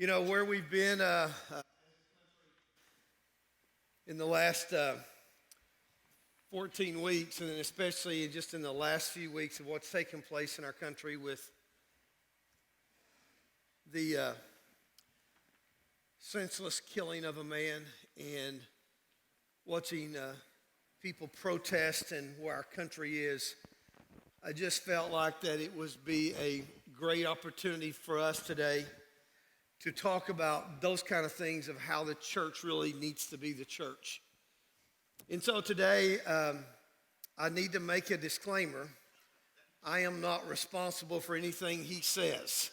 Where we've been in the last 14 weeks, and then especially just in the last few weeks of what's taken place in our country with the senseless killing of a man and watching people protest and where our country is. I just felt like that it would be a great opportunity for us today to talk about those kind of things of how the church really needs to be the church. And so today, I need to make a disclaimer. I am not responsible for anything he says.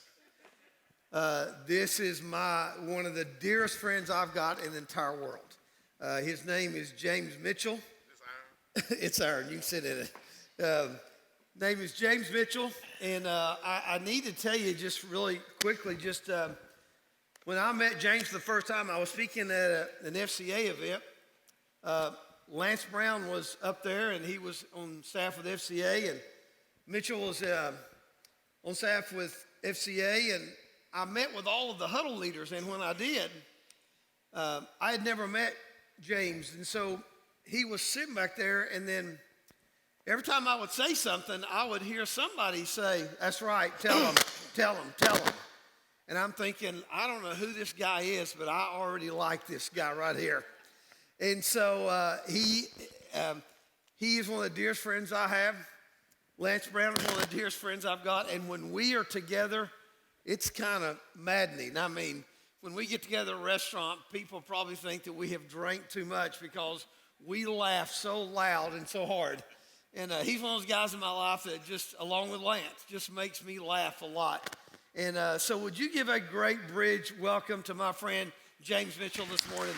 This is one of the dearest friends I've got in the entire world. His name is James Mitchell. It's iron. You can sit in it. Name is James Mitchell, and I need to tell you just really quickly, when I met James the first time, I was speaking at an FCA event. Lance Brown was up there, and he was on staff with FCA, and Mitchell was on staff with FCA, and I met with all of the huddle leaders, and when I did, I had never met James, and so he was sitting back there, and then every time I would say something, I would hear somebody say, "That's right, tell him, tell him, tell him." And I'm thinking, I don't know who this guy is, but I already like this guy right here. And so he is one of the dearest friends I have. Lance Brown is one of the dearest friends I've got. And when we are together, it's kind of maddening. I mean, when we get together at a restaurant, people probably think that we have drank too much because we laugh so loud and so hard. And he's one of those guys in my life that just, along with Lance, just makes me laugh a lot. And so would you give a great bridge welcome to my friend James Mitchell this morning?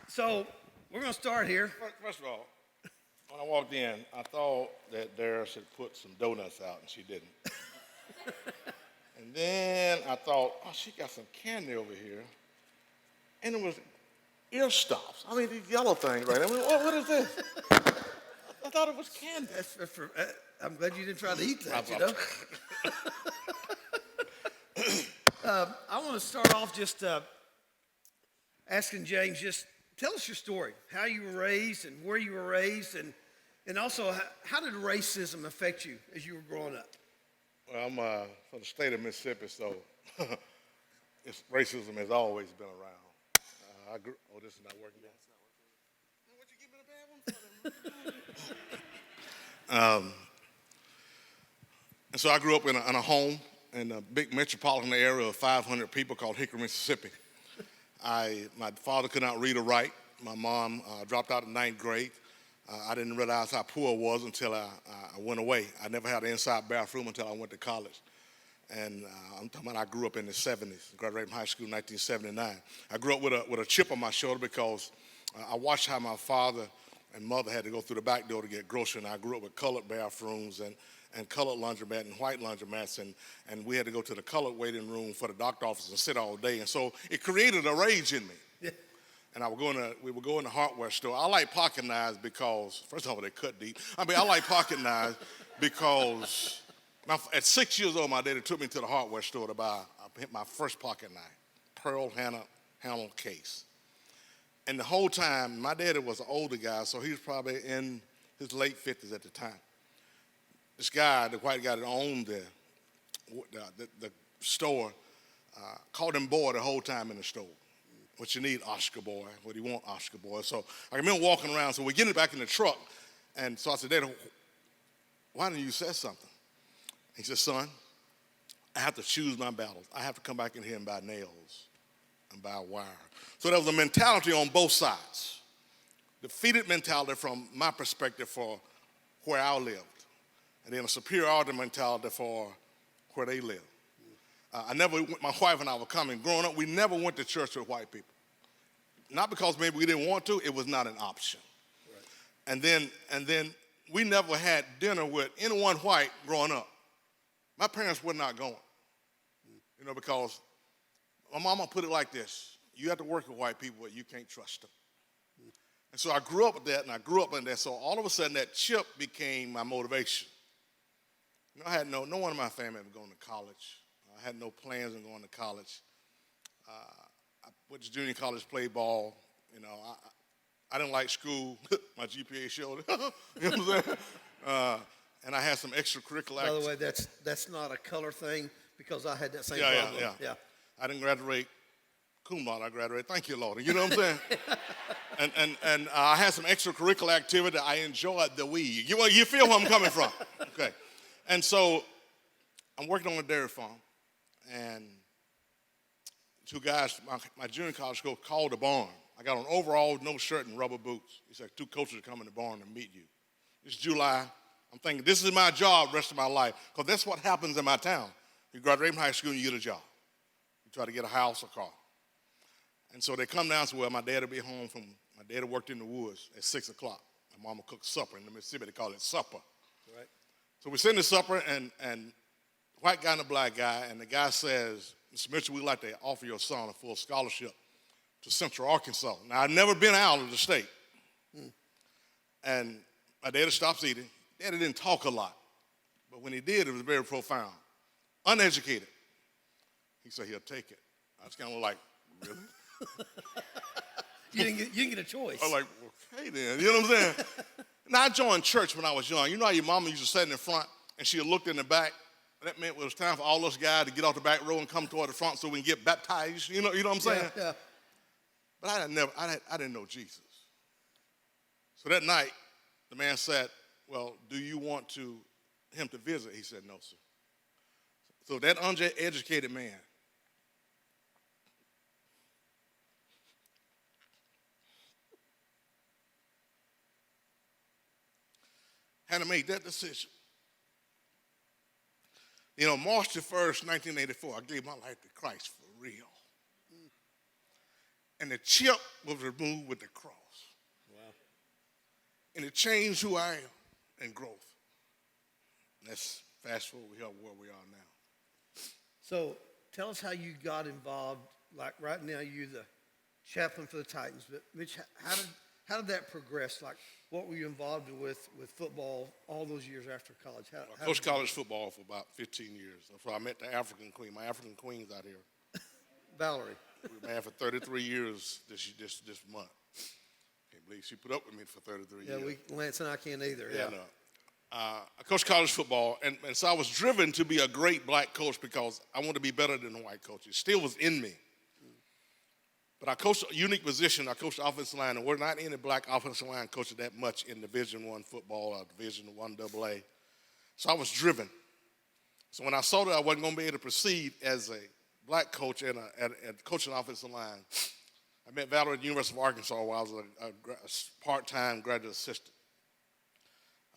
So we're going to start here. First of all, when I walked in, I thought that Dara should put some donuts out, and she didn't. And then I thought, oh, she got some candy over here. And it was ear stops. I mean, these yellow things right there. I mean, what is this? I thought it was candy. I'm glad you didn't try to eat that, you know. I want to start off just asking James, just tell us your story, how you were raised and where you were raised, and also how did racism affect you as you were growing up? Well, I'm from the state of Mississippi, so racism has always been around. Oh, this is not working. It's not working. Would you give me the bad one? And so I grew up in a home in a big metropolitan area of 500 people called Hickory, Mississippi. My father could not read or write. My mom dropped out in ninth grade. I didn't realize how poor I was until I went away. I never had an inside bathroom until I went to college. And I'm talking about I grew up in the 70s, graduated from high school in 1979. I grew up with a chip on my shoulder because I watched how my father and mother had to go through the back door to get groceries, and I grew up with colored bathrooms and colored laundromat and white laundromats, and we had to go to the colored waiting room for the doctor office and sit all day. And so it created a rage in me. Yeah. And we would go in the hardware store. I like pocket knives because, first of all, they cut deep. I like pocket knives because at 6 years old, my daddy took me to the hardware store to buy my first pocket knife, pearl handle case. And the whole time, my daddy was an older guy, so he was probably in his late 50s at the time. This guy, the white guy that owned the store, called him boy the whole time in the store. What you need, Oscar boy. What do you want, Oscar boy? So I remember walking around, so we're getting back in the truck. And so I said, Daddy, why didn't you say something? He said, son, I have to choose my battles. I have to come back in here and buy nails and buy wire. So there was a mentality on both sides. Defeated mentality from my perspective for where I lived. And then a superiority mentality for where they lived. My wife and I were coming. Growing up, we never went to church with white people. Not because maybe we didn't want to, it was not an option. Right. And then we never had dinner with anyone white growing up. My parents were not going, because my mama put it like this. You have to work with white people, but you can't trust them. And so I grew up with that, and I grew up in that. So all of a sudden, that chip became my motivation. I had no one in my family ever going to college. I had no plans on going to college. I went to junior college, played ball. I didn't like school. My GPA showed it. You know what I'm saying? And I had some extracurricular By the way, that's not a color thing because I had that same yeah, problem. yeah. I didn't graduate cum laude. I graduated. Thank you, Lord. You know what I'm saying? and I had some extracurricular activity. I enjoyed the weed. You feel where I'm coming from? Okay. And so I'm working on a dairy farm, and two guys, my junior college coach called the barn. I got on overalls, no shirt, and rubber boots. He said, 2 coaches are coming to the barn to meet you. It's July. I'm thinking, this is my job the rest of my life, because that's what happens in my town. You graduate from high school and you get a job. You try to get a house or car. And so they come down and say, well, my dad will be home my dad worked in the woods at 6 o'clock. My mama cooked supper. In Mississippi, they call it supper. Right. So we send the supper, and white guy and a black guy, and the guy says, Mr. Mitchell, we'd like to offer your son a full scholarship to Central Arkansas. Now, I'd never been out of the state. And my daddy stops eating. Daddy didn't talk a lot, but when he did, it was very profound. Uneducated. He said he'll take it. I was kind of like, really? You didn't get a choice. I was like, okay then, you know what I'm saying? Now, I joined church when I was young. You know how your mama used to sit in the front and she looked in the back? That meant it was time for all us guys to get off the back row and come toward the front so we can get baptized. You know what I'm saying? Yeah. But I didn't know Jesus. So that night, the man said, well, do you want him to visit? He said, no, sir. So that uneducated man had to make that decision. March the 1st, 1984, I gave my life to Christ for real. And the chip was removed with the cross. Wow. And it changed who I am and growth. Let's fast forward where we are now. So tell us how you got involved. Like right now, you're the chaplain for the Titans. But Mitch, how did that progress? Like, what were you involved with football all those years after college? I coached college football for about 15 years. That's where I met the African queen. My African queen's out here. Valerie. We've been married for 33 years this month. Can't believe she put up with me for 33 years. Yeah, Lance and I can't either. Yeah. I coached college football, and so I was driven to be a great black coach because I wanted to be better than the white coach. It still was in me. But I coached a unique position. I coached the offensive line, and we're not any black offensive line coaches that much in Division I football or Division I AA. So I was driven. So when I saw that I wasn't going to be able to proceed as a black coach and coaching offensive line, I met Valerie at the University of Arkansas where I was a part-time graduate assistant.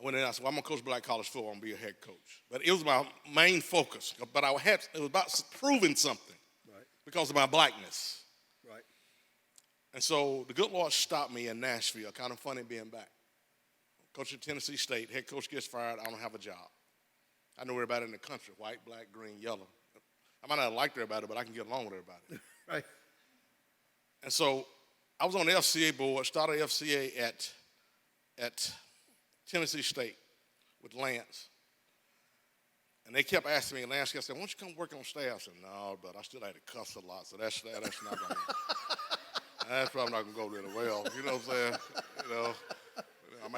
I went in and I said, well, I'm going to coach black college football and be a head coach. But it was my main focus. But it was about proving something because of my blackness. Right. And so the good Lord stopped me in Nashville. Kind of funny being back. Coach at Tennessee State, head coach gets fired, I don't have a job. I know everybody in the country, white, black, green, yellow. I might not like everybody, but I can get along with everybody. Right. And so I was on the FCA board, started FCA at Tennessee State with Lance. And they kept asking me, Lance kept saying, why don't you come work on staff? I said, no, but I still had to cuss a lot, so that's not going to, that's probably not going to go really well. You know what I'm saying? I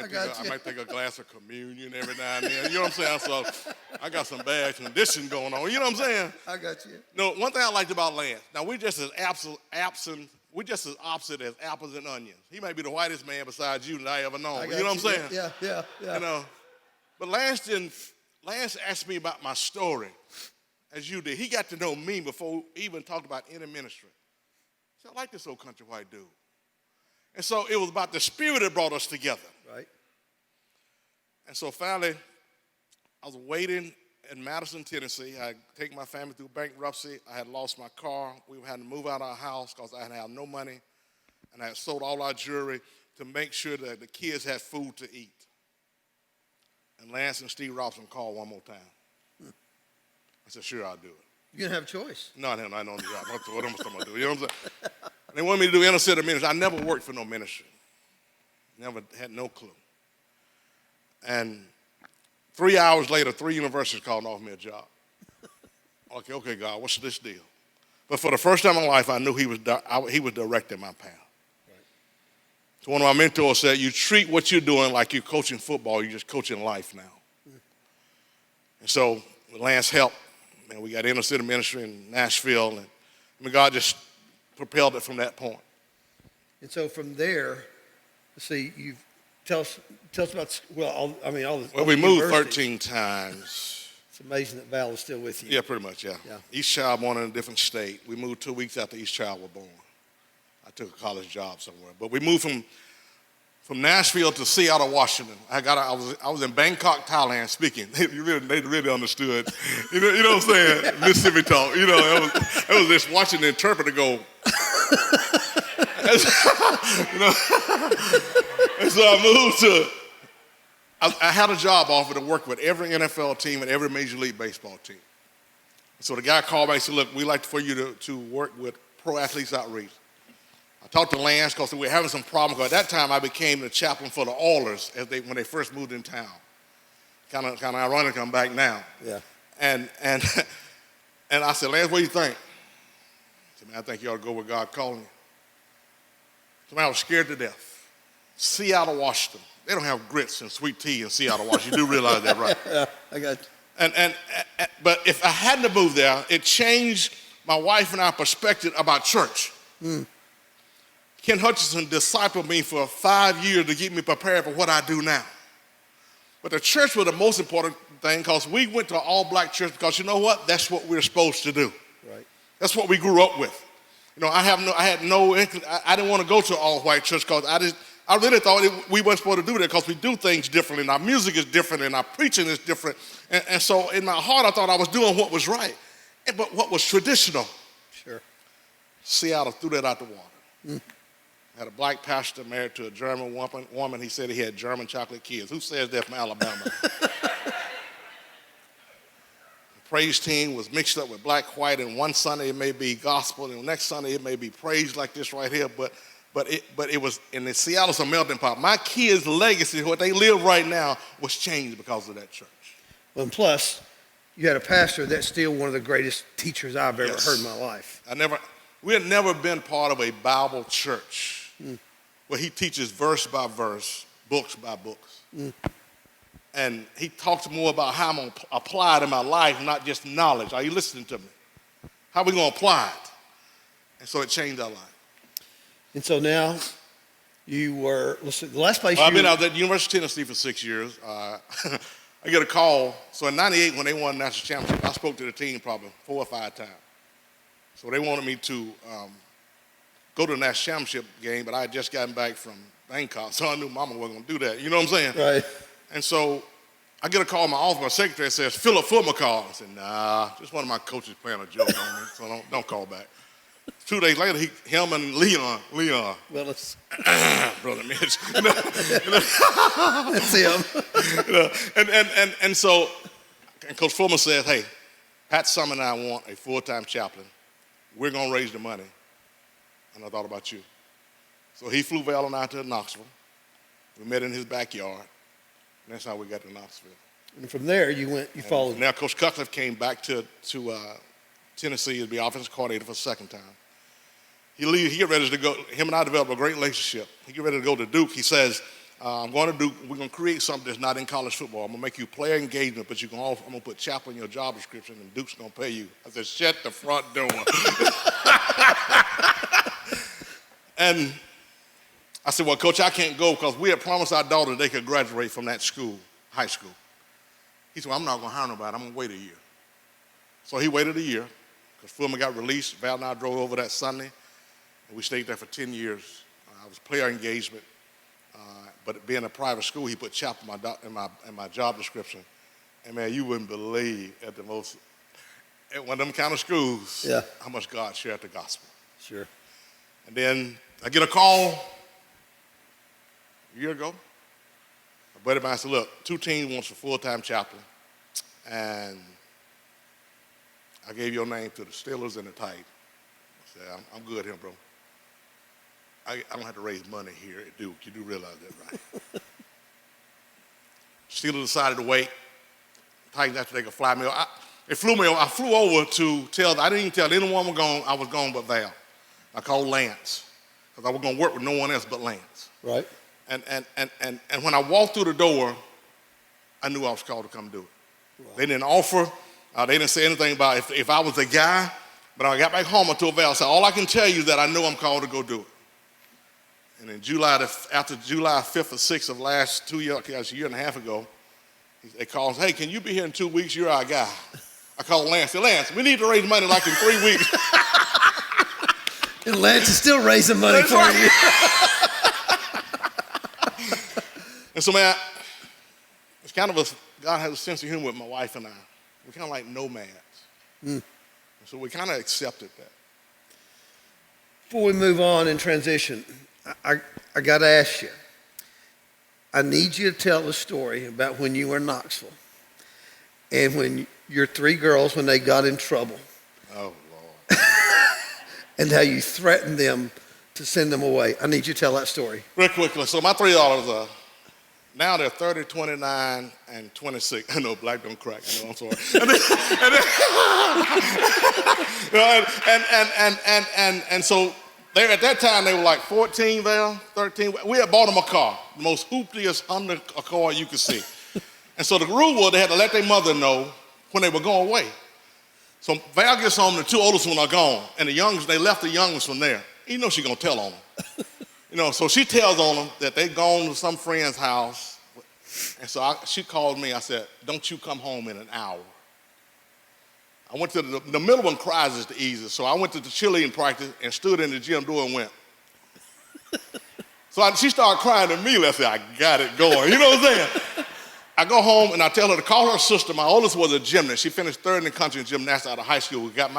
might take a glass of communion every now and then. You know what I'm saying? So I got some bad condition going on. You know what I'm saying? I got you. No, one thing I liked about Lance, now we're just as opposite as apples and onions. He might be the whitest man besides you that I ever known. You know what I'm saying? Yeah. But Lance asked me about my story, as you did. He got to know me before he even talked about any ministry. He said, I like this old country white dude. And so it was about the spirit that brought us together. Right. And so finally, I was waiting in Madison, Tennessee. I had taken my family through bankruptcy. I had lost my car. We had to move out of our house because I had no money. And I had sold all our jewelry to make sure that the kids had food to eat. And Lance and Steve Robson called one more time. I said, sure, I'll do it. You didn't have a choice. No, I don't know the job. What am I supposed to do? You know what I'm saying? And they wanted me to do inner city ministry. I never worked for no ministry. Never had no clue. And 3 hours later, 3 universities called and offered me a job. Okay, God, what's this deal? But for the first time in my life, I knew he was directing my path. So one of my mentors said, you treat what you're doing like you're coaching football, you're just coaching life now. And so with Lance help, man, we got inner city ministry in Nashville, and God just propelled it from that point. And so from there, see, tell us about, all the We moved universities. 13 times. It's amazing that Val is still with you. Yeah, pretty much, yeah. Each child born in a different state. We moved 2 weeks after each child was born. I took a college job somewhere. But we moved from Nashville to Seattle, Washington. I was in Bangkok, Thailand speaking. They really understood. You know what I'm saying? Mississippi talk. You know, it was just watching the interpreter go. And so I had a job offer to work with every NFL team and every Major League Baseball team. So the guy called me and said, look, we'd like for you to work with Pro Athletes Outreach. I talked to Lance because we were having some problems. At that time, I became the chaplain for the Oilers when they first moved in town. Kind of ironic I'm back now. Yeah. And I said, Lance, what do you think? He said, man, I think you ought to go where God called you. So man, I was scared to death. Seattle, Washington. They don't have grits and sweet tea in Seattle, Washington. You do realize that, right? Yeah, I got you. But if I hadn't have moved there, it changed my wife and I perspective about church. Ken Hutchinson discipled me for 5 years to get me prepared for what I do now. But the church was the most important thing because we went to an all-black church because you know what? That's what we're supposed to do. Right. That's what we grew up with. You know, I didn't want to go to an all-white church because I really thought we weren't supposed to do that because we do things differently and our music is different and our preaching is different. And so in my heart, I thought I was doing what was right, but what was traditional. Sure. Seattle threw that out the water. Had a black pastor married to a German woman. He said he had German chocolate kids. Who says that from Alabama? The praise team was mixed up with black, white, and one Sunday it may be gospel, and the next Sunday it may be praise like this right here. But it was in the Seattle's a melting pot. My kids' legacy, what they live right now, was changed because of that church. Well, and plus, you had a pastor that's still one of the greatest teachers I've ever heard in my life. We had never been part of a Bible church where he teaches verse by verse, books by books. And he talks more about how I'm going to apply it in my life, not just knowledge. Are you listening to me? How are we going to apply it? And so it changed our life. And so now you were, the last place I was at the University of Tennessee for 6 years. I get a call. So in 98, when they won the national championship, I spoke to the team probably 4 or 5 times. So they wanted me to go to the national championship game, but I had just gotten back from Bangkok, so I knew Mama wasn't going to do that. You know what I'm saying? Right. And so I get a call in my office. My secretary says, Philip Fulmer called. I said, nah, just one of my coaches playing a joke on me, so don't call back. 2 days later, him and Leon. Willis. Brother Mitch. That's him. And so Coach Fulmer said, hey, Pat Summer and I want a full-time chaplain. We're going to raise the money. And I thought about you. So he flew Val and I to Knoxville. We met in his backyard. And that's how we got to Knoxville. And from there, you followed. Now Coach Cutcliffe came back to Tennessee to be offensive coordinator for the second time. He get ready to go. Him and I developed a great relationship. He get ready to go to Duke. He says, I'm going to Duke. We're going to create something that's not in college football. I'm going to make you player engagement, but I'm going to put chaplain in your job description, and Duke's going to pay you. I said, shut the front door. And I said, well, Coach, I can't go because we had promised our daughter they could graduate from that school, high school. He said, well, I'm not going to hire nobody. I'm going to wait a year. So he waited a year because Fulmer got released. Val and I drove over that Sunday, and we stayed there for 10 years. I was player engagement, but being a private school, he put chaplain in my job description. And, man, you wouldn't believe at one of them kind of schools how much God shared the gospel. Sure. And then I get a call a year ago. A buddy of mine said, look, 2 teams wants a full-time chaplain, and I gave your name to the Steelers and the Titans. I said, I'm good here, bro. I don't have to raise money here at Duke. You do realize that, right? Steelers decided to wait. Titans after they could fly me. I flew over to tell, I didn't even tell anyone I was gone but Val. I called Lance, because I was going to work with no one else but Lance. Right. And when I walked through the door, I knew I was called to come do it. Wow. They didn't offer, they didn't say anything about if I was the guy, but I got back home, I told Val, I said, all I can tell you is that I know I'm called to go do it. And in after July 5th or 6th of last 2 years, a year and a half ago, they called and said, hey, can you be here in 2 weeks? You're our guy. I called Lance. I said, Lance, we need to raise money like in 3 weeks. And Lance is still raising money for you. And so, man, it's kind of God has a sense of humor with my wife and I. We're kind of like nomads. Mm. So we kind of accepted that. Before we move on and transition, I got to ask you. I need you to tell the story about when you were in Knoxville and when your 3 girls, when they got in trouble. Oh, Lord. And how you threatened them to send them away. I need you to tell that story. Real quickly. So my 3 daughters are, now they're 30, 29, and 26. I know, black don't crack. I know, I'm sorry. And so at that time, they were like 14 there, 13. We had bought them a car, the most hoopiest Honda car you could see. And so the rule was they had to let their mother know when they were going away. So Val gets home, the 2 oldest ones are gone. And the youngest, they left the youngest one there. You know she's going to tell on them. So she tells on them that they've gone to some friend's house. And so she called me. I said, don't you come home in an hour. I went to the middle one cries is the easiest. So I went to the cheerleading practice and stood in the gym door and went. So she started crying immediately. I said, I got it going. You know what I'm saying? I go home and I tell her to call her sister. My oldest was a gymnast. She finished 3rd in the country in gymnastics out of high school. We got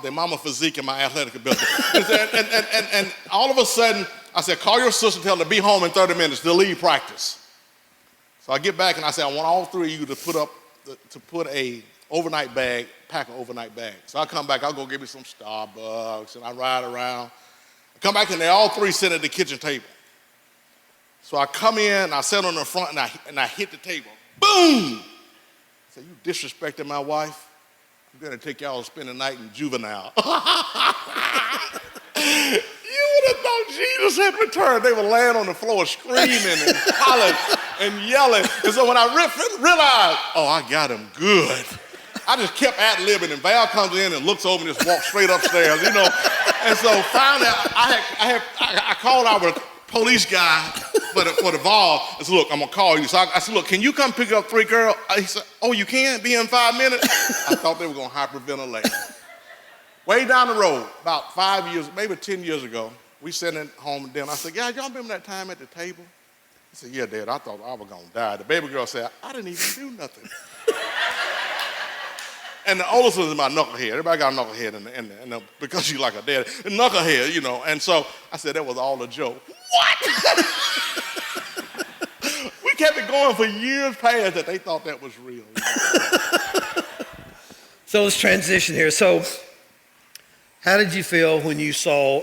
their mama physique and my athletic ability. and all of a sudden, I said, call your sister, tell her to be home in 30 minutes. They'll leave practice. So I get back and I say, I want all 3 of you to put a overnight bag, pack an overnight bag. So I come back, I'll go get me some Starbucks, and I ride around. I come back and they all 3 sit at the kitchen table. So I come in, I sit on the front, and I hit the table. Boom! I said, you disrespected my wife? I'm going to take y'all to spend the night in juvenile. You would have thought Jesus had returned. They were laying on the floor screaming and hollering and yelling. And so when I realized, oh, I got him good, I just kept ad-libbing, and Val comes in and looks over and just walks straight upstairs, And so finally, I called our police guy for the ball. I said, look, I'm going to call you. So I said, look, can you come pick up 3 girls? He said, oh, you can? Be in 5 minutes? I thought they were going to hyperventilate. Way down the road, about 5 years, maybe 10 years ago, we sitting at home and dinner. I said, yeah, y'all remember that time at the table? He said, yeah, Dad, I thought I was going to die. The baby girl said, I didn't even do nothing. And the oldest one is my knucklehead. Everybody got a knucklehead because she's like a dad. A knucklehead, And so I said, that was all a joke. What? We kept it going for years past that they thought that was real. So let's transition here. So how did you feel when you saw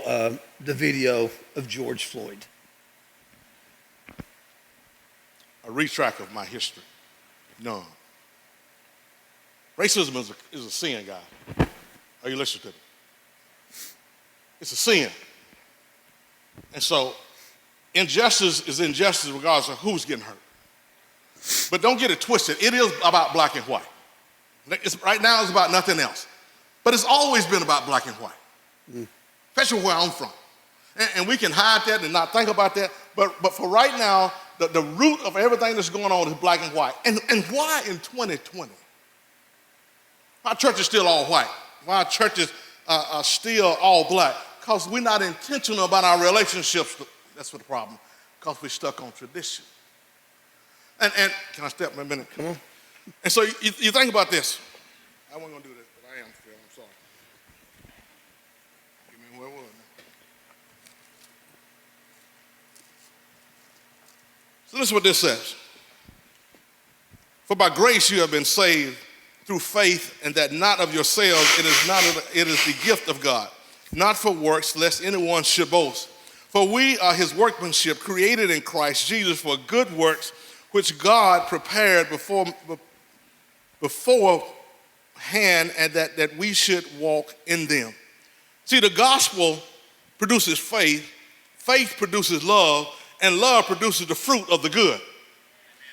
the video of George Floyd? A retract of my history. None. Racism is a sin, God. Are you listening to me? It's a sin. And so injustice is injustice regardless of who's getting hurt. But don't get it twisted. It is about black and white. Right now it's about nothing else. But it's always been about black and white, especially where I'm from. And we can hide that and not think about that. But for right now, the root of everything that's going on is black and white. And why in 2020? Why church is still all white? Why churches are still all black? Because we're not intentional about our relationships. That's what the problem. Because we're stuck on tradition. And can I step a minute? Come on. And so you think about this. I wasn't going to do this, but I am still. I'm sorry. Give me where was it? So this is what this says. For by grace you have been saved through faith, and that not of yourselves, it is the gift of God, not for works, lest anyone should boast. For we are his workmanship, created in Christ Jesus for good works, which God prepared beforehand and that we should walk in them. See, the gospel produces faith, faith produces love, and love produces the fruit of the good.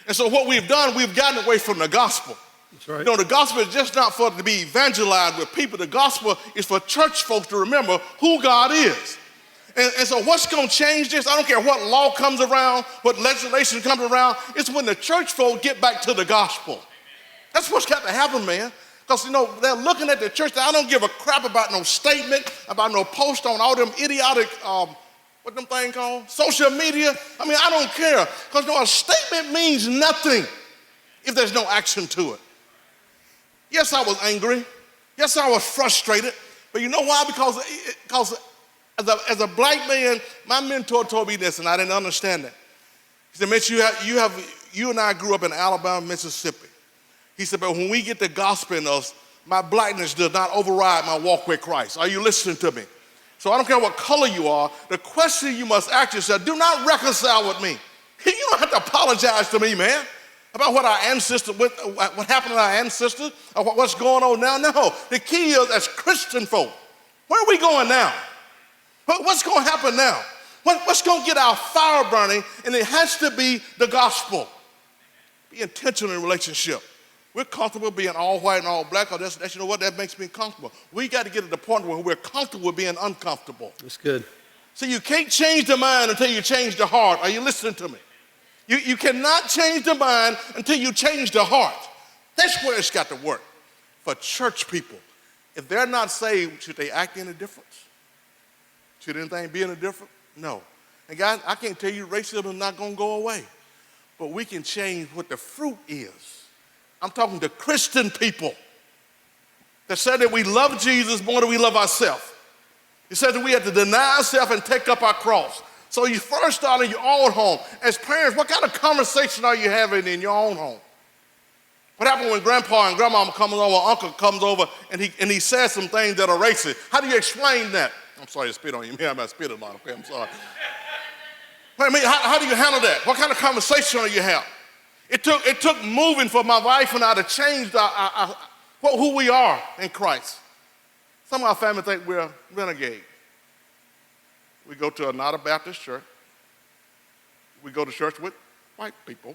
And so what we've done, we've gotten away from the gospel. That's right. You know, the gospel is just not for to be evangelized with people. The gospel is for church folks to remember who God is. And so what's going to change this? I don't care what law comes around, what legislation comes around. It's when the church folk get back to the gospel. That's what's got to happen, man. Because, you know, they're looking at the church. I don't give a crap about no statement, about no post on all them idiotic, what them thing called? Social media. I mean, I don't care. Because, you know, a statement means nothing if there's no action to it. Yes, I was angry. Yes, I was frustrated. But you know why? Because as a black man, my mentor told me this, and I didn't understand that. He said, Mitch, you and I grew up in Alabama, Mississippi. He said, but when we get the gospel in us, my blackness does not override my walk with Christ. Are you listening to me? So I don't care what color you are. The question you must ask yourself, do not reconcile with me. You don't have to apologize to me, man, about what our ancestors, what happened to our ancestors, or what's going on now. No, the key is as Christian folk, where are we going now? What's going to happen now? What's going to get our fire burning? And it has to be the gospel. Be intentional in relationship. We're comfortable being all white and all black. Or that's you know what? That makes me comfortable. We got to get to the point where we're comfortable with being uncomfortable. That's good. So you can't change the mind until you change the heart. Are you listening to me? You cannot change the mind until you change the heart. That's where it's got to work. For church people, if they're not saved, should they act any difference? Should anything be any different? No. And guys, I can't tell you racism is not going to go away. But we can change what the fruit is. I'm talking to Christian people that said that we love Jesus more than we love ourselves. He said that we have to deny ourselves and take up our cross. So you first start in your own home. As parents, what kind of conversation are you having in your own home? What happened when grandpa and grandma comes over, uncle comes over, and he says some things that are racist? How do you explain that? I'm sorry to spit on you. I'm not spitting on you. Okay, I'm sorry. I mean, how do you handle that? What kind of conversation do you have? It took moving for my wife and I to change who we are in Christ. Some of our family think we're renegade. We go to not a Baptist church. We go to church with white people.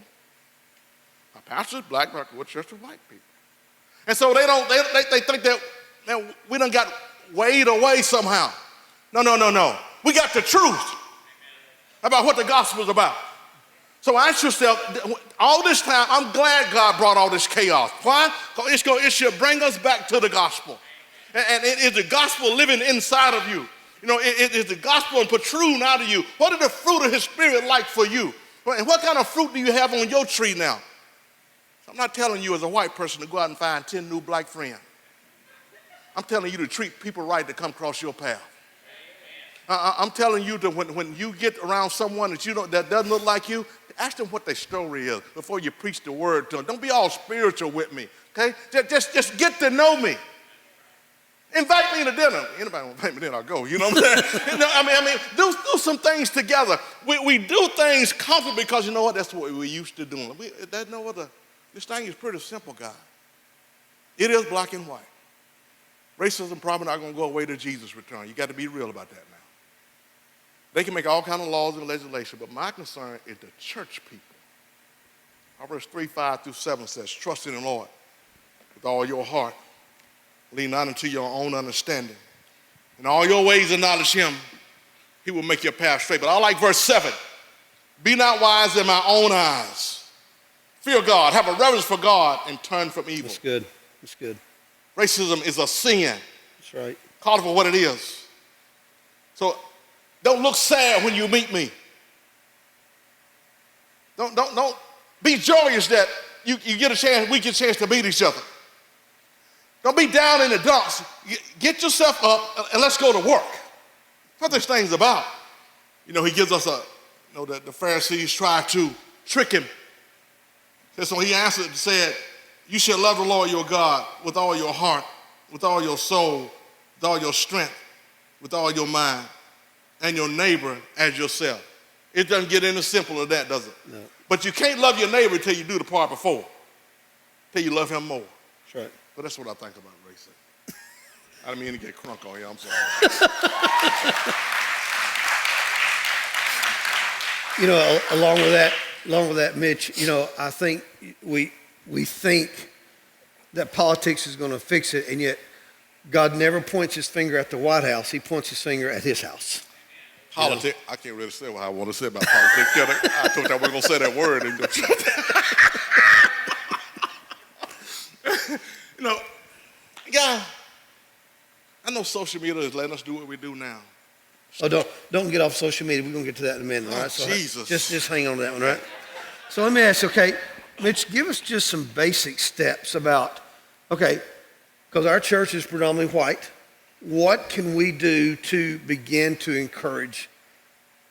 Our pastor's black, but I go to church with white people. And so they think that we done got weighed away somehow. No. We got the truth about what the gospel is about. So ask yourself, all this time, I'm glad God brought all this chaos. Why? Because it should bring us back to the gospel. And it is the gospel living inside of you. You know, it is the gospel and protruding out of you. What is the fruit of his spirit like for you? And what kind of fruit do you have on your tree now? I'm not telling you as a white person to go out and find 10 new black friends. I'm telling you to treat people right that come across your path. I'm telling you that when you get around someone that doesn't look like you, ask them what their story is before you preach the word to them. Don't be all spiritual with me, okay? Just get to know me. Invite me to dinner. Anybody want to invite me to dinner, I'll go. You know what I'm saying? You know, I mean, do some things together. We do things comfortably because you know what? That's what we're used to doing. There's no other. This thing is pretty simple, guys. It is black and white. Racism probably not going to go away to Jesus' return. You got to be real about that now. They can make all kinds of laws and legislation, but my concern is the church people. Proverbs 3:5-7 says, trust in the Lord with all your heart. Lean not unto your own understanding. In all your ways acknowledge him. He will make your path straight. But I like verse 7. Be not wise in my own eyes. Fear God. Have a reverence for God and turn from evil. That's good. That's good. Racism is a sin. That's right. Call it for what it is. So don't look sad when you meet me. Don't be joyous that you get a chance, we get a chance to meet each other. Don't be down in the dumps. Get yourself up and let's go to work. That's what this thing's about. You know, he gives us the Pharisees tried to trick him. So he answered and said, you shall love the Lord your God with all your heart, with all your soul, with all your strength, with all your mind, and your neighbor as yourself. It doesn't get any simpler than that, does it? No. But you can't love your neighbor until you do the part before, until you love him more. right. But that's what I think about racism. I didn't mean to get crunk on you. I'm sorry. You know, along with that, Mitch, you know, I think we think that politics is going to fix it, and yet God never points his finger at the White House. He points his finger at his house. Politics, I can't really say what I want to say about politics. I thought I was going to say that word. And you know, yeah, I know social media is letting us do what we do now. Oh, don't get off social media. We're going to get to that in a minute, all right? So Jesus. Just hang on to that one, all right? So let me ask you, okay, Mitch, give us just some basic steps about, okay, because our church is predominantly white. What can we do to begin to encourage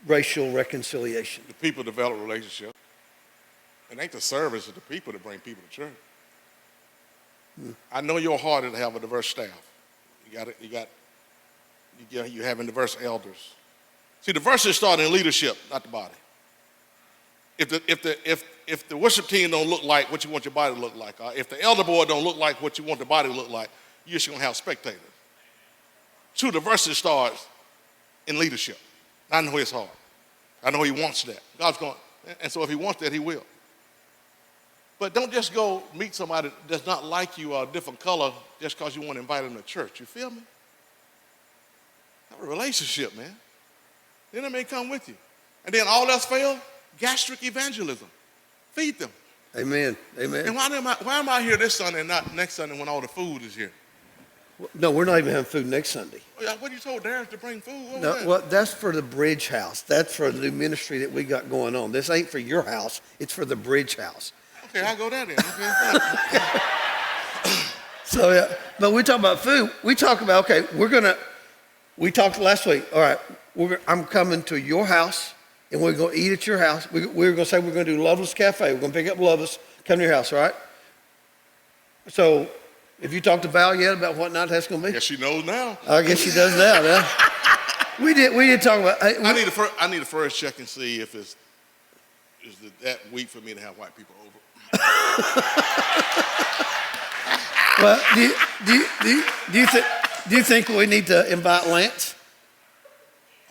racial reconciliation? The people develop relationships. It ain't the service of the people that bring people to church. I know your heart is to have a diverse staff. You having diverse elders. See, diversity starts in leadership, not the body. If the worship team don't look like what you want your body to look like, or if the elder board don't look like what you want the body to look like, you're just gonna have spectators. True diversity starts in leadership. I know his heart. I know he wants that. God's going, and so if he wants that, he will. But don't just go meet somebody that does not like you or a different color just because you want to invite them to church. You feel me? Have a relationship, man. Then they may come with you. And then all else fail, gastric evangelism. Feed them. Amen. Amen. And why am I here this Sunday and not next Sunday when all the food is here? No, we're not even having food next Sunday. What you told Darren to bring food? What was No, that? well, that's for the Bridge House. That's for the new ministry that we got going on. This ain't for your house. It's for the Bridge House. Okay, I'll go there then. Okay. So, yeah, but we talk about food. We talk about, okay, we talked last week. All right, I'm coming to your house, and we're going to eat at your house. We're going to say we're going to do Loveless Cafe. We're going to pick up Loveless, come to your house, all right? So, if you talked to Val yet about what night that's going to be? Yes, she knows now. I guess she does now. Yeah. We did talk about. I need to first check and see if is it that week for me to have white people over. Well, do you think we need to invite Lance?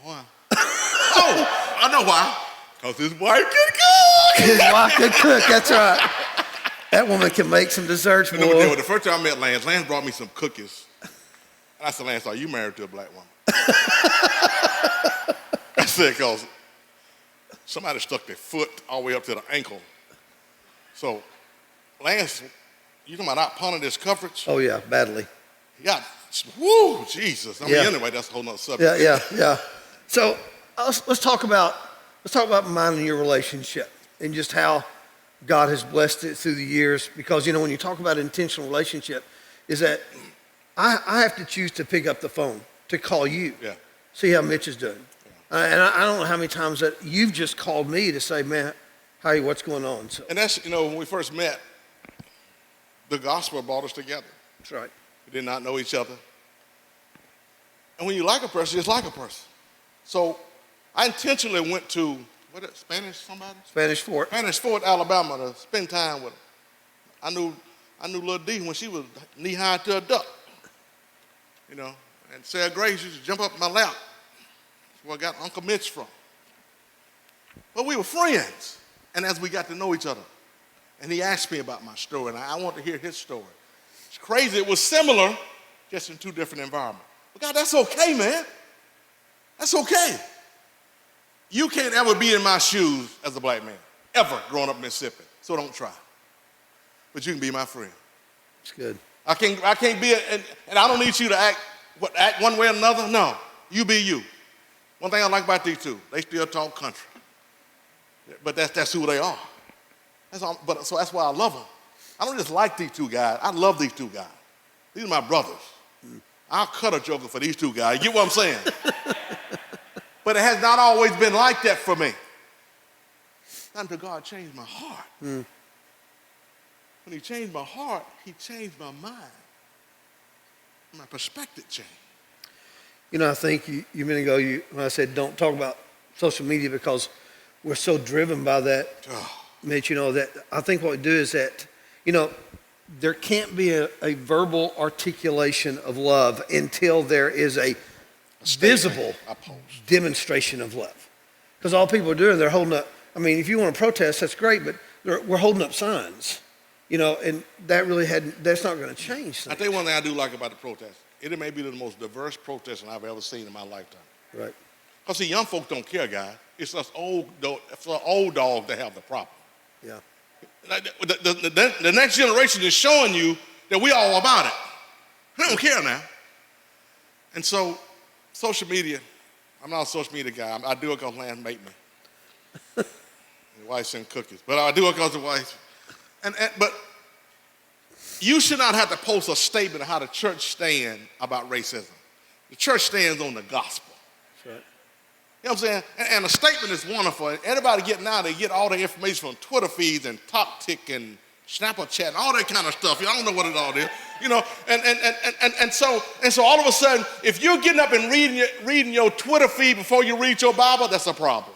Why? Oh, I know why. Because his wife can cook. His wife could cook. That's right. That woman can make some desserts. You know, the first time I met Lance brought me some cookies. And I said, Lance, are you married to a black woman? I said, because somebody stuck their foot all the way up to the ankle. So, Lance, you talking about not punting this coverage? Oh, yeah, badly. Yeah, woo, Jesus. I mean, Yeah. anyway, that's a whole nother subject. Yeah. So let's talk about minding your relationship and just how God has blessed it through the years. Because, you know, when you talk about intentional relationship, is that I have to choose to pick up the phone to call you, Yeah. see how Mitch is doing. And I don't know how many times that you've just called me to say, man, hey, what's going on? So, And that's, you know, when we first met, the gospel brought us together. that's right. We did not know each other. And when you like a person, you just like a person. So I intentionally went to, Spanish Fort. Spanish Fort, Alabama, to spend time with her. I knew little D when she was knee-high to a duck, you know. And Sarah Grace used to jump up in my lap. That's where I got Uncle Mitch from. But we were friends, and as we got to know each other, and he asked me about my story, and I want to hear his story. It's crazy. It was similar, just in two different environments. But God, that's okay, man. That's okay. You can't ever be in my shoes as a black man, ever growing up in Mississippi. So don't try. But you can be my friend. It's good. I can't be, and I don't need you to act one way or another. No, you be you. One thing I like about these two, they still talk country. But that's who they are. So that's why I love them. I don't just like these two guys. I love these two guys. These are my brothers. I'll cut a joker for these two guys. You get what I'm saying? But it has not always been like that for me. Not until God changed my heart. When he changed my heart, he changed my mind. My perspective changed. You know, I think you a minute ago, when I said don't talk about social media because we're so driven by that, Mitch, you know, that I think what we do is that, you know, there can't be a verbal articulation of love until there is a visible demonstration of love. Because all people are doing, they're holding up, I mean, if you want to protest, that's great, but we're holding up signs, and that really that's not going to change things. I tell you one thing I do like about the protest. It may be the most diverse protesting I've ever seen in my lifetime. Right. Because see, young folks don't care, guys. It's us old dogs that have the problem. Yeah. The next generation is showing you that we all about it. They don't care now. And so, social media, I'm not a social media guy. I do it because Lance made me. My wife sent cookies. But I do it because the wife. But you should not have to post a statement of how the church stands about racism. The church stands on the gospel. That's right. You know what I'm saying? And a statement is wonderful. Everybody getting out, they get all the information from Twitter feeds and TalkTick and Snapchat and all that kind of stuff. I don't know what it all is. And so all of a sudden, if you're getting up and reading your Twitter feed before you read your Bible, that's a problem.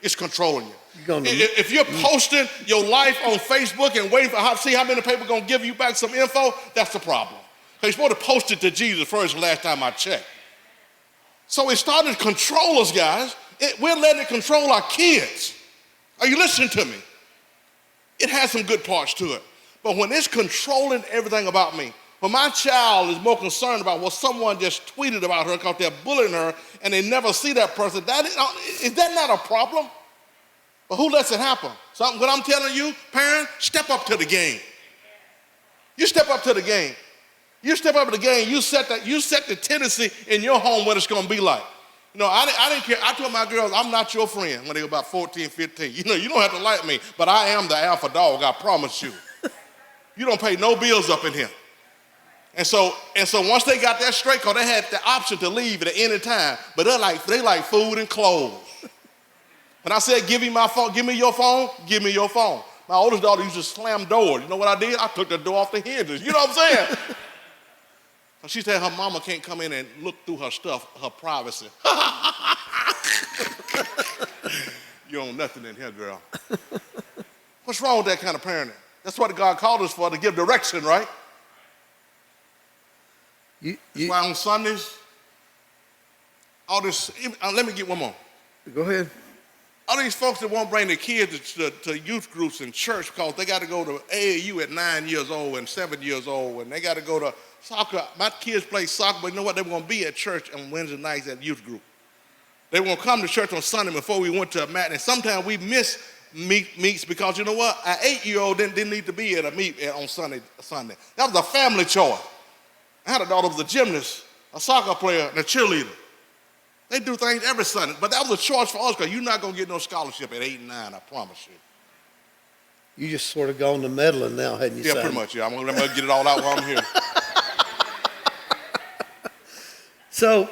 It's controlling you. If you're posting your life on Facebook and waiting to see how many people are going to give you back some info, that's the problem. Because you're supposed to post it to Jesus first, last time I checked. So it started to control us, guys. We're letting it control our kids. Are you listening to me? It has some good parts to it. But when it's controlling everything about me, when my child is more concerned about what someone just tweeted about her because they're bullying her and they never see that person, is that not a problem? But who lets it happen? So what I'm telling you, parents, step up to the game. You step up to the game. You step up to the game, you set the tendency in your home what it's going to be like. I didn't care. I told my girls, I'm not your friend when they were about 14, 15. You don't have to like me, but I am the alpha dog, I promise you. You don't pay no bills up in here. And so once they got that straight, because they had the option to leave at any time, but they like food and clothes. When I said, give me my phone, give me your phone, give me your phone. My oldest daughter used to slam doors. You know what I did? I took the door off the hinges. You know what I'm saying? She said her mama can't come in and look through her stuff, her privacy. You own nothing in here, girl. What's wrong with that kind of parenting? That's what God called us for, to give direction, right? That's why on Sundays, all this, let me get one more. Go ahead. All these folks that won't bring their kids to youth groups in church because they got to go to AAU at 9 years old and 7 years old, and they got to go to soccer. My kids play soccer, but you know what? They won't be at church on Wednesday nights at youth group. They won't come to church on Sunday before we went to a matinee. Sometimes we miss meets because, you know what? An 8-year-old didn't need to be at a meet on Sunday. That was a family choice. I had a daughter who was a gymnast, a soccer player, and a cheerleader. They do things every Sunday, but that was a choice for us because you're not going to get no scholarship at 8 and 9, I promise you. You just sort of gone to meddling now, hadn't you? Yeah, pretty much, yeah. I'm going to get it all out while I'm here. So,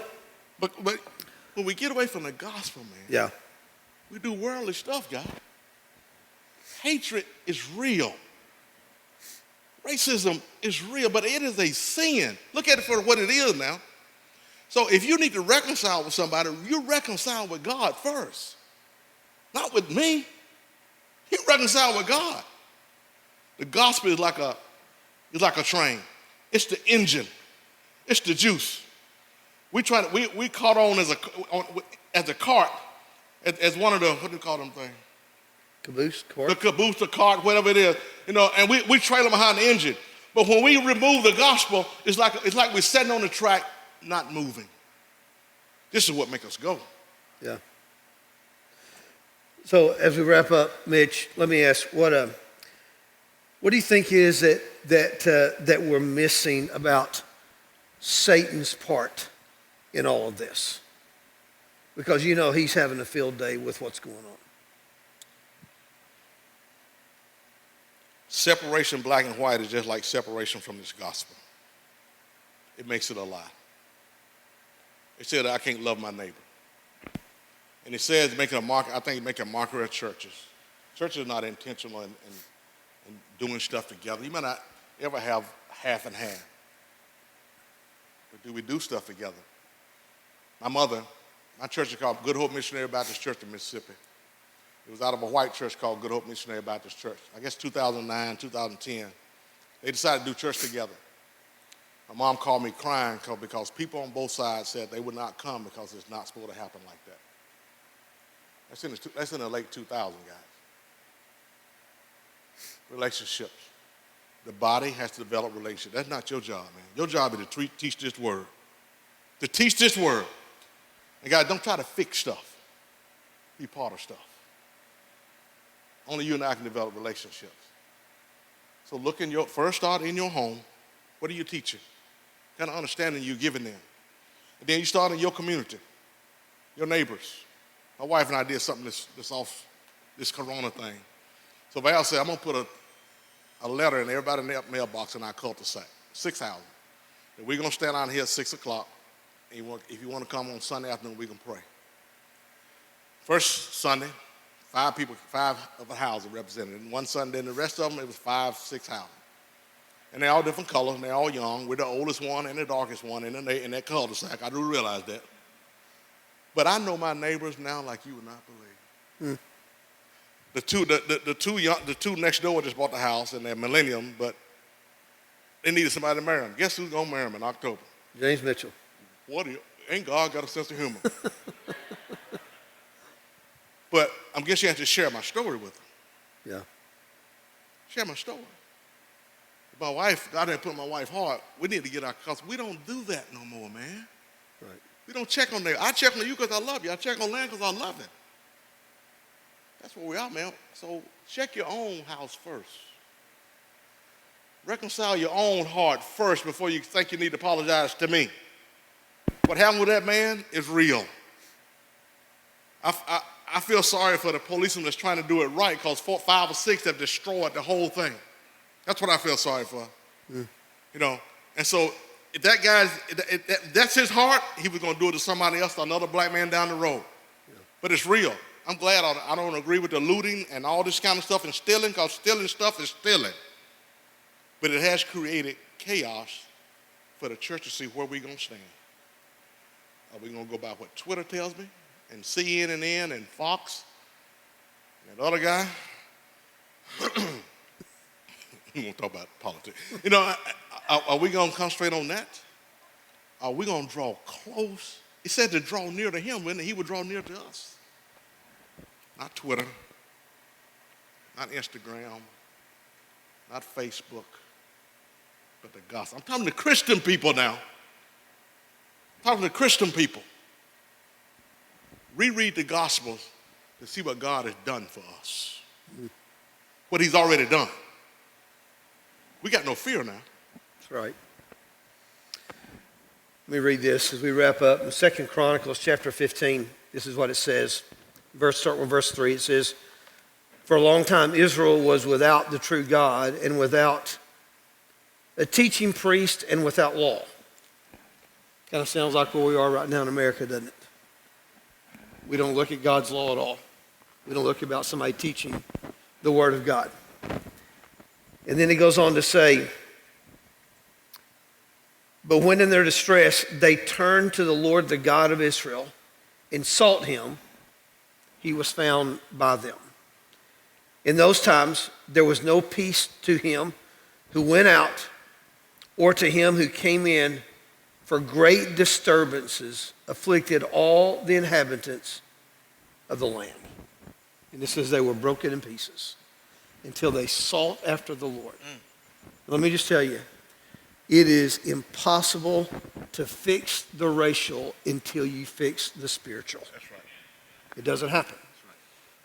but when we get away from the gospel, man, yeah, we do worldly stuff, guys. Hatred is real. Racism is real, but it is a sin. Look at it for what it is now. So if you need to reconcile with somebody, you reconcile with God first. Not with me. You reconcile with God. The gospel is like a train. It's the engine. It's the juice. We caught on as a cart, as one of the, what do you call them things? Caboose, cart? The caboose, the cart, whatever it is. And we trail them behind the engine. But when we remove the gospel, it's like we're sitting on the track, not moving. This is what makes us go. Yeah. So as we wrap up, Mitch, let me ask, what do you think is that we're missing about Satan's part in all of this? Because he's having a field day with what's going on. Separation, black and white, is just like separation from this gospel. It makes it a lie. It said I can't love my neighbor. And it says making a mark. I think making a marker at churches. Churches are not intentional in doing stuff together. You might not ever have half and half. But do we do stuff together? My church is called Good Hope Missionary Baptist Church in Mississippi. It was out of a white church called Good Hope Missionary Baptist Church. I guess 2009, 2010. They decided to do church together. My mom called me crying because people on both sides said they would not come because it's not supposed to happen like that. That's in the late 2000s, guys. Relationships. The body has to develop relationships. That's not your job, man. Your job is to teach this word. To teach this word. And guys, don't try to fix stuff. Be part of stuff. Only you and I can develop relationships. So first start in your home. What are you teaching? What kind of understanding you're giving them? And then you start in your community, your neighbors. My wife and I did something this corona thing. So Val said, I'm going to put a letter in everybody's mailbox in our cul-de-sac, 6 houses. And we're going to stand out here at 6 o'clock. And if you want to come on Sunday afternoon, we can pray. First Sunday, 5 of the houses represented. And one Sunday, and the rest of them, it was 5, 6 houses. And they're all different colors, and they're all young. We're the oldest one and the darkest one in that cul-de-sac. I do realize that. But I know my neighbors now like you would not believe. The two next door just bought the house, and they're millennium, but they needed somebody to marry them. Guess who's going to marry them in October? James Mitchell. Ain't God got a sense of humor? But I guess you have to share my story with them. Yeah. Share my story. My wife, God didn't put my wife hard. We need to get our cause. We don't do that no more, man. Right. We don't check on them. I check on you because I love you. I check on them because I love them. That's where we are, man. So check your own house first. Reconcile your own heart first before you think you need to apologize to me. What happened with that man is real. I feel sorry for the policeman that's trying to do it right because 4, 5, or 6 have destroyed the whole thing. That's what I feel sorry for. You know, and so if that guy's, that's his heart, he was going to do it to somebody else, to another black man down the road. Yeah. But it's real. I'm glad I don't agree with the looting and all this kind of stuff and stealing, because stealing stuff is stealing. But it has created chaos for the church to see where we're going to stand. Are we going to go by what Twitter tells me, and CNN and Fox, and that other guy? We won't talk about politics. You know, are we going to concentrate on that? Are we going to draw close? He said to draw near to him, when he would draw near to us. Not Twitter, not Instagram, not Facebook, but the gospel. I'm talking to Christian people now. I'm talking to Christian people. Reread the Gospels to see what God has done for us, what he's already done. We got no fear now. That's right. Let me read this as we wrap up. In 2 Chronicles chapter 15, this is what it says. Start with verse 3. It says, "For a long time Israel was without the true God, and without a teaching priest, and without law." Kind of sounds like where we are right now in America, doesn't it? We don't look at God's law at all. We don't look about somebody teaching the Word of God. And then he goes on to say, "But when in their distress they turned to the Lord, the God of Israel, and sought him, he was found by them. In those times there was no peace to him who went out, or to him who came in, for great disturbances afflicted all the inhabitants of the land." And it says they were broken in pieces until they sought after the Lord. Let me just tell you, it is impossible to fix the racial until you fix the spiritual. That's right. It doesn't happen. That's right.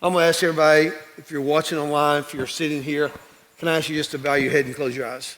I'm going to ask everybody, if you're watching online, if you're sitting here, can I ask you just to bow your head and close your eyes?